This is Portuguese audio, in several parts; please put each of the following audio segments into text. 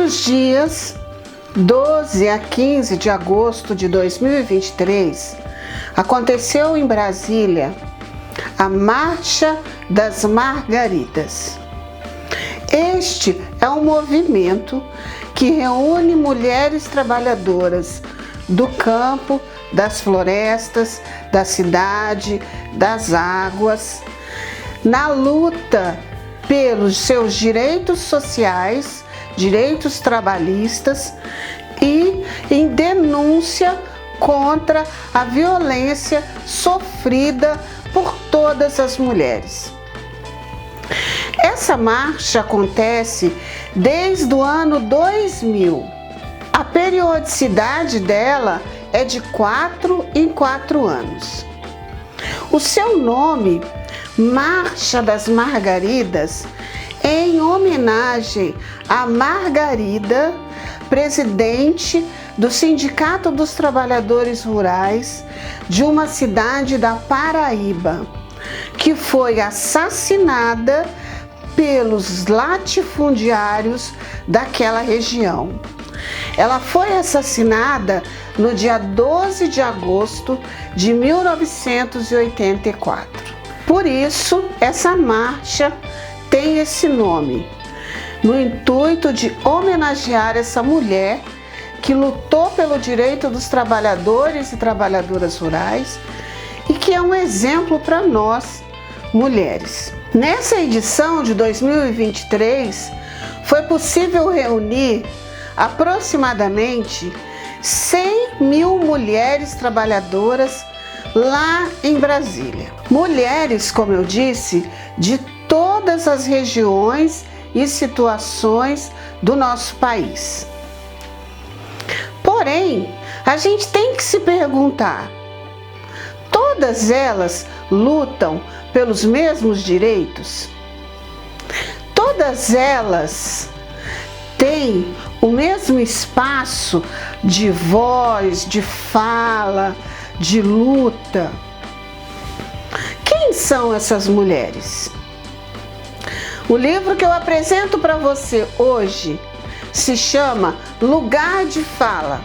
Entre os dias 12 a 15 de agosto de 2023, aconteceu em Brasília a Marcha das Margaridas. Este é um movimento que reúne mulheres trabalhadoras do campo, das florestas, da cidade, das águas, na luta pelos seus direitos sociais, direitos trabalhistas e em denúncia contra a violência sofrida por todas as mulheres. Essa marcha acontece desde o ano 2000. A periodicidade dela é de 4 em 4 anos. O seu nome, Marcha das Margaridas, é em homenagem a Margarida, presidente do Sindicato dos Trabalhadores Rurais de uma cidade da Paraíba, que foi assassinada pelos latifundiários daquela região. Ela foi assassinada no dia 12 de agosto de 1984. Por isso, essa marcha tem esse nome, no intuito de homenagear essa mulher que lutou pelo direito dos trabalhadores e trabalhadoras rurais e que é um exemplo para nós, mulheres. Nessa edição de 2023, foi possível reunir aproximadamente 100 mil mulheres trabalhadoras lá em Brasília. Mulheres, como eu disse, de todas as regiões e situações do nosso país. Porém, a gente tem que se perguntar: todas elas lutam pelos mesmos direitos? Todas elas têm o mesmo espaço de voz, de fala, de luta? Quem são essas mulheres? O livro que eu apresento para você hoje se chama Lugar de Fala,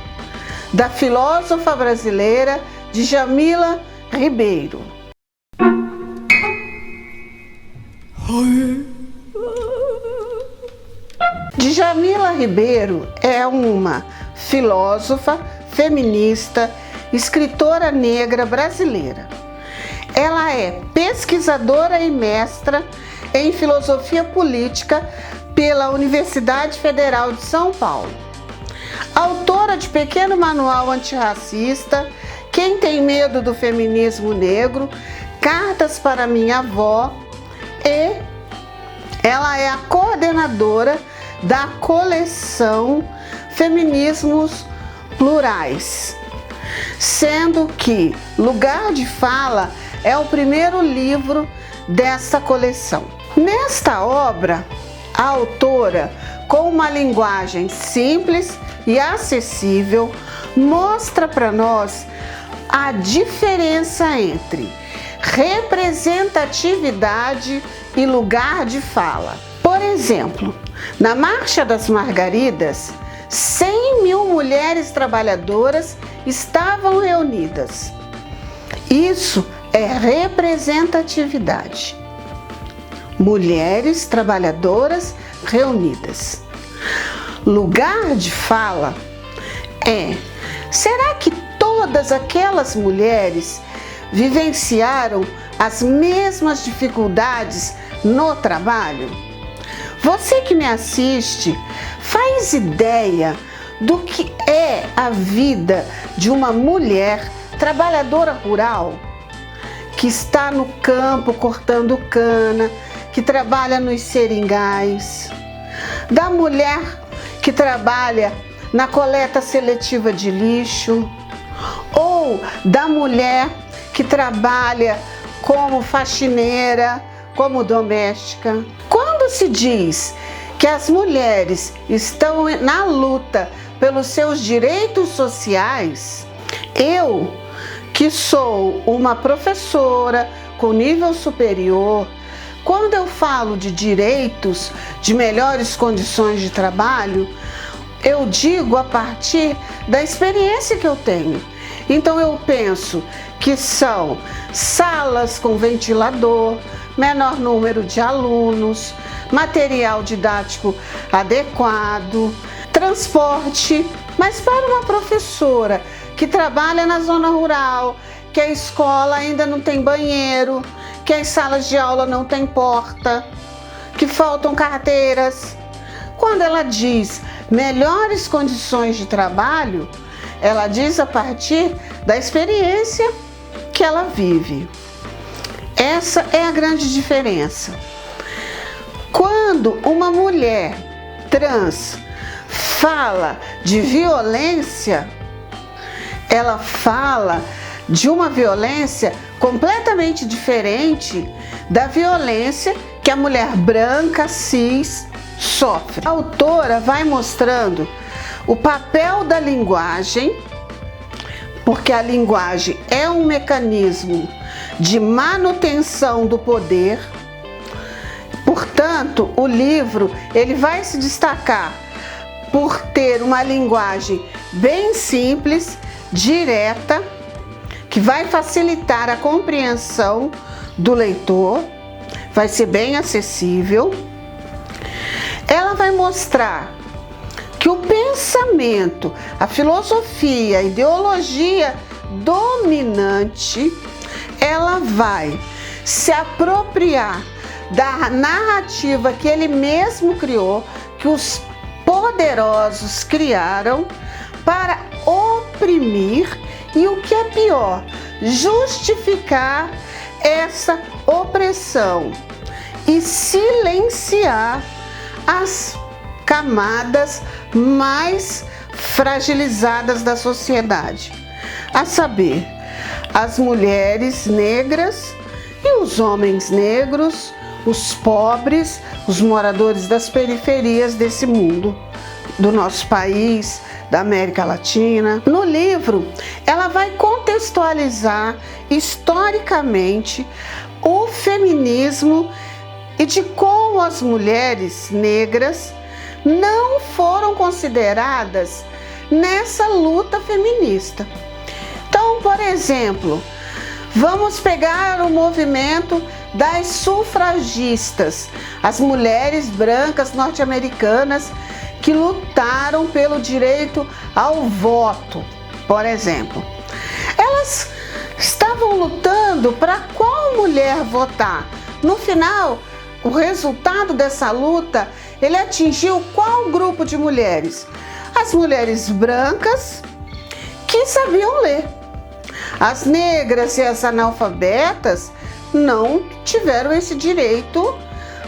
da filósofa brasileira Djamila Ribeiro. Djamila Ribeiro é uma filósofa, feminista, escritora negra brasileira. Ela é pesquisadora e mestra em filosofia política pela Universidade Federal de São Paulo. Autora de pequeno manual antirracista, Quem Tem Medo do Feminismo Negro, Cartas para Minha Avó, e ela é a coordenadora da coleção Feminismos Plurais, sendo que Lugar de Fala é o primeiro livro dessa coleção. Nesta obra, a autora, com uma linguagem simples e acessível, mostra para nós a diferença entre representatividade e lugar de fala. Por exemplo, na Marcha das Margaridas, 100 mil mulheres trabalhadoras estavam reunidas. Isso é representatividade. Mulheres trabalhadoras reunidas. Lugar de fala é: será que todas aquelas mulheres vivenciaram as mesmas dificuldades no trabalho? Você que me assiste, faz ideia do que é a vida de uma mulher trabalhadora rural que está no campo cortando cana, que trabalha nos seringais, da mulher que trabalha na coleta seletiva de lixo, ou da mulher que trabalha como faxineira, como doméstica. Quando se diz que as mulheres estão na luta pelos seus direitos sociais, eu, que sou uma professora com nível superior, Quando eu falo de direitos, de melhores condições de trabalho, eu digo a partir da experiência que eu tenho. Então eu penso que são salas com ventilador, menor número de alunos, material didático adequado, transporte. Mas para uma professora que trabalha na zona rural, que a escola ainda não tem banheiro, que as salas de aula não têm porta, que faltam carteiras, quando ela diz melhores condições de trabalho, ela diz a partir da experiência que ela vive. Essa é a grande diferença. Quando uma mulher trans fala de violência, ela fala de uma violência completamente diferente da violência que a mulher branca, cis, sofre. A autora vai mostrando o papel da linguagem, porque a linguagem é um mecanismo de manutenção do poder. Portanto, o livro ele vai se destacar por ter uma linguagem bem simples, direta, que vai facilitar a compreensão do leitor, vai ser bem acessível. Ela vai mostrar que o pensamento, a filosofia, a ideologia dominante, ela vai se apropriar da narrativa que ele mesmo criou, que os poderosos criaram para oprimir e, o que é pior, justificar essa opressão e silenciar as camadas mais fragilizadas da sociedade, a saber, as mulheres negras e os homens negros, os pobres, os moradores das periferias desse mundo, do nosso país, da América Latina. No livro, ela vai contextualizar historicamente o feminismo e de como as mulheres negras não foram consideradas nessa luta feminista. Então, por exemplo, vamos pegar o movimento das sufragistas, as mulheres brancas norte-americanas que lutaram pelo direito ao voto, por exemplo. Elas estavam lutando para qual mulher votar. No final, o resultado dessa luta, ele atingiu qual grupo de mulheres? As mulheres brancas que sabiam ler. As negras e as analfabetas não tiveram esse direito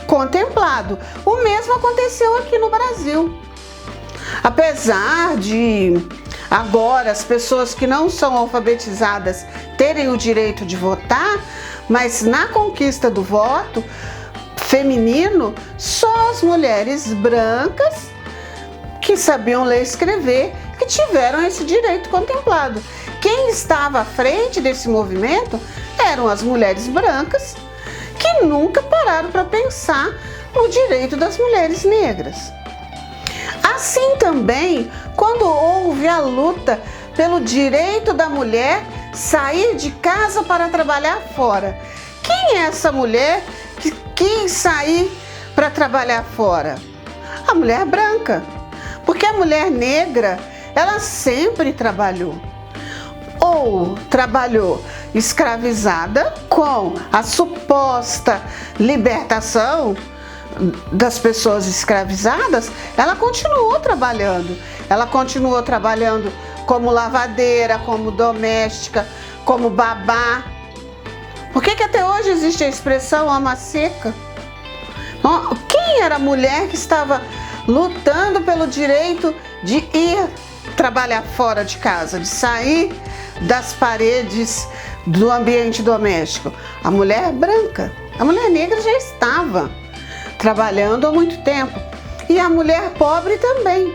contemplado. O mesmo aconteceu aqui no Brasil. Apesar de agora as pessoas que não são alfabetizadas terem o direito de votar, mas na conquista do voto feminino, só as mulheres brancas que sabiam ler e escrever que tiveram esse direito contemplado. Quem estava à frente desse movimento eram as mulheres brancas que nunca pararam para pensar no direito das mulheres negras. Assim também, quando houve a luta pelo direito da mulher sair de casa para trabalhar fora, quem é essa mulher que quis sair para trabalhar fora? A mulher branca, porque a mulher negra, ela sempre trabalhou. Ou trabalhou escravizada com a suposta libertação das pessoas escravizadas, ela continuou trabalhando. Ela continuou trabalhando como lavadeira, como doméstica, como babá. Por que até hoje existe a expressão alma seca? Quem era a mulher que estava lutando pelo direito de ir trabalhar fora de casa, de sair das paredes do ambiente doméstico? A mulher branca. A mulher negra já estava trabalhando há muito tempo. E a mulher pobre também.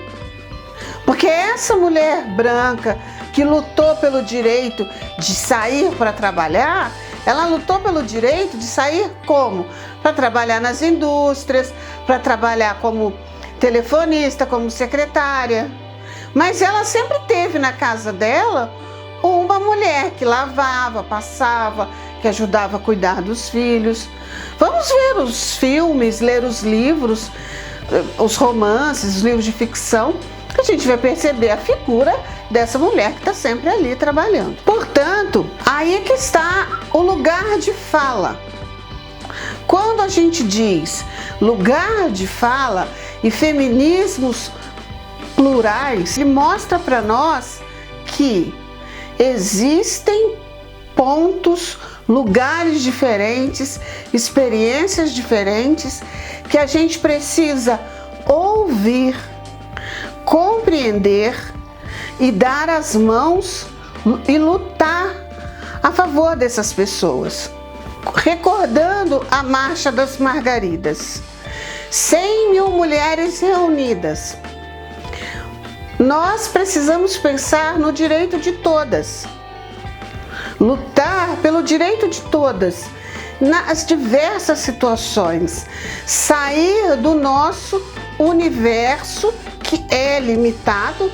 Porque essa mulher branca que lutou pelo direito de sair para trabalhar, Ela lutou pelo direito de sair como? Para trabalhar nas indústrias, para trabalhar como telefonista, como secretária. Mas ela sempre teve na casa dela uma mulher que lavava, passava, que ajudava a cuidar dos filhos. Vamos ver os filmes, ler os livros, os romances, os livros de ficção, que a gente vai perceber a figura dessa mulher que está sempre ali trabalhando. Portanto, aí que está o lugar de fala. Quando a gente diz lugar de fala e feminismos plurais, ele mostra para nós que existem pontos, lugares diferentes, experiências diferentes que a gente precisa ouvir, compreender e dar as mãos e lutar a favor dessas pessoas. Recordando a Marcha das Margaridas, 100.000 mulheres reunidas. Nós precisamos pensar no direito de todas, lutar pelo direito de todas, nas diversas situações, sair do nosso universo que é limitado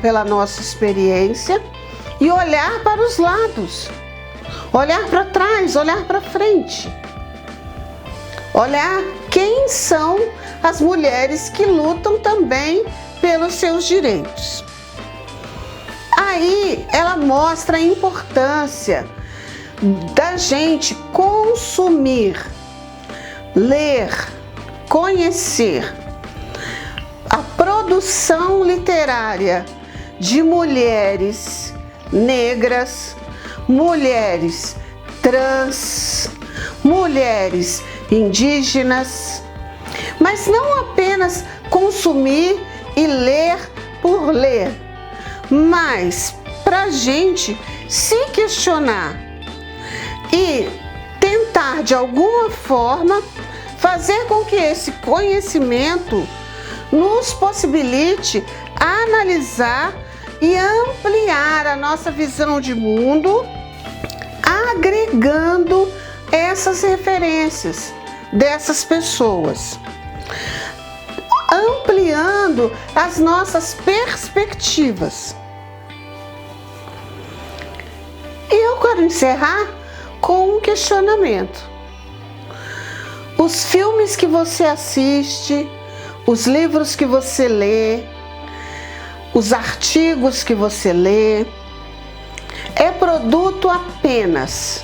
pela nossa experiência e olhar para os lados, olhar para trás, olhar para frente, olhar quem são as mulheres que lutam também pelos seus direitos. Aí ela mostra a importância da gente consumir, ler, conhecer a produção literária de mulheres negras, mulheres trans, mulheres indígenas, mas não apenas consumir e ler por ler, mas para a gente se questionar e tentar de alguma forma fazer com que esse conhecimento nos possibilite analisar e ampliar a nossa visão de mundo, agregando essas referências dessas pessoas, ampliando as nossas perspectivas. E eu quero encerrar com um questionamento. Os filmes que você assiste, os livros que você lê, os artigos que você lê, é produto apenas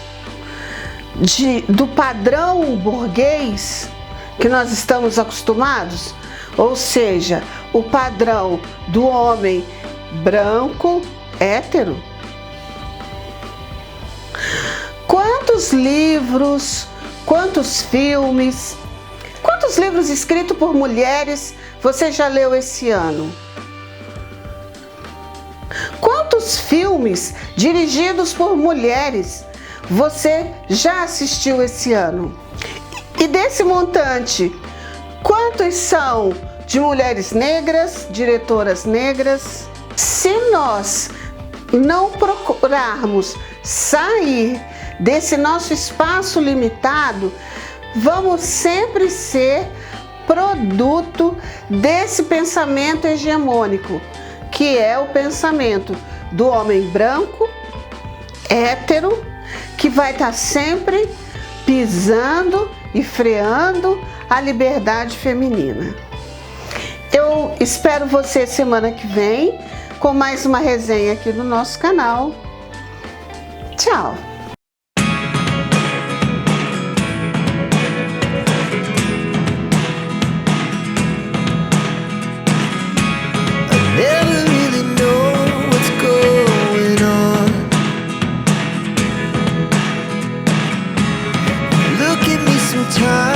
do padrão burguês que nós estamos acostumados? Ou seja, o padrão do homem branco, hétero? Quantos livros, quantos filmes, quantos livros escritos por mulheres você já leu esse ano? Quantos filmes dirigidos por mulheres você já assistiu esse ano? E desse montante, quantos são de mulheres negras, diretoras negras? Se nós não procurarmos sair desse nosso espaço limitado, vamos sempre ser produto desse pensamento hegemônico, que é o pensamento do homem branco, hétero, que vai estar sempre pisando e freando a liberdade feminina. Eu espero você semana que vem com mais uma resenha aqui no nosso canal. Tchau! Time